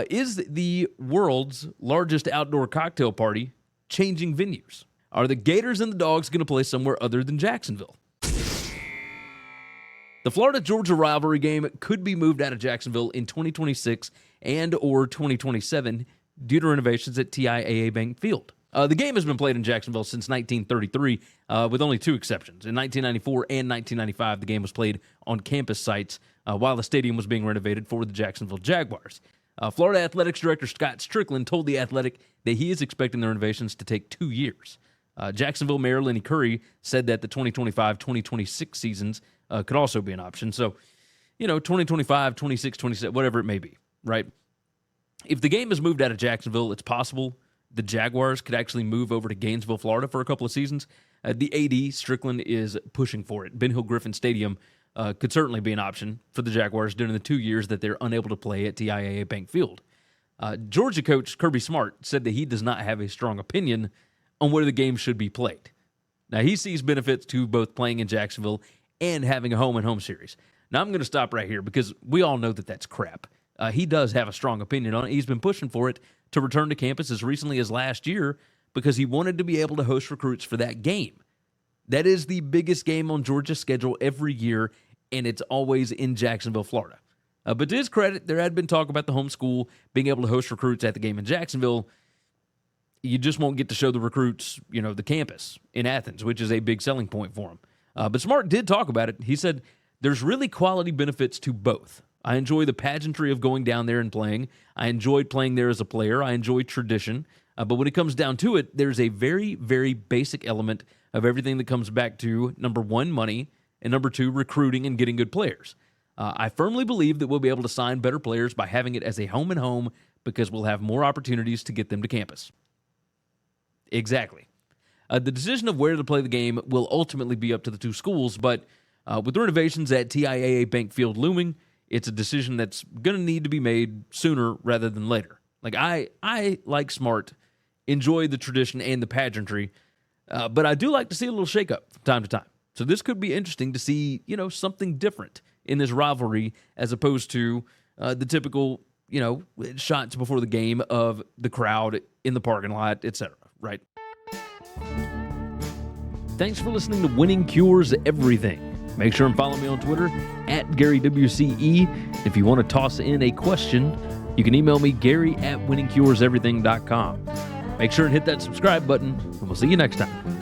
Is the world's largest outdoor cocktail party changing venues? Are the Gators and the Dawgs going to play somewhere other than Jacksonville? The Florida-Georgia rivalry game could be moved out of Jacksonville in 2026 and or 2027 due to renovations at TIAA Bank Field. The game has been played in Jacksonville since 1933, with only two exceptions. In 1994 and 1995, the game was played on campus sites while the stadium was being renovated for the Jacksonville Jaguars. Florida Athletics Director Scott Stricklin told The Athletic that he is expecting the renovations to take 2 years. Jacksonville Mayor Lenny Curry said that the 2025-2026 seasons could also be an option. So, 2025, 26, 27, whatever it may be, right? If the game is moved out of Jacksonville, it's possible the Jaguars could actually move over to Gainesville, Florida for a couple of seasons. The AD Stricklin is pushing for it. Hill Griffin Stadium could certainly be an option for the Jaguars during the 2 years that they're unable to play at TIAA Bank Field. Georgia coach Kirby Smart said that he does not have a strong opinion on where the game should be played. Now, he sees benefits to both playing in Jacksonville and having a home-and-home series. Now, I'm going to stop right here because we all know that that's crap. He does have a strong opinion on it. He's been pushing for it to return to campus as recently as last year because he wanted to be able to host recruits for that game. That is the biggest game on Georgia's schedule every year, and it's always in Jacksonville, Florida. But to his credit, there had been talk about the home school being able to host recruits at the game in Jacksonville. You just won't get to show the recruits, the campus in Athens, which is a big selling point for him. But Smart did talk about it. He said, there's really quality benefits to both. I enjoy the pageantry of going down there and playing. I enjoyed playing there as a player. I enjoy tradition. But when it comes down to it, there's a very, very basic element of everything that comes back to, number one, money, and number two, recruiting and getting good players. I firmly believe that we'll be able to sign better players by having it as a home-and-home because we'll have more opportunities to get them to campus. Exactly. The decision of where to play the game will ultimately be up to the two schools, but with renovations at TIAA Bank Field looming, it's a decision that's going to need to be made sooner rather than later. Like, I like Smart, enjoy the tradition and the pageantry, but I do like to see a little shakeup from time to time. So this could be interesting to see, something different in this rivalry as opposed to the typical, shots before the game of the crowd in the parking lot, etc., right? Thanks for listening to Winning Cures Everything. Make sure and follow me on Twitter @GaryWCE. If you want to toss in a question, you can email me, Gary@winningcureseverything.com. Make sure and hit that subscribe button, and we'll see you next time.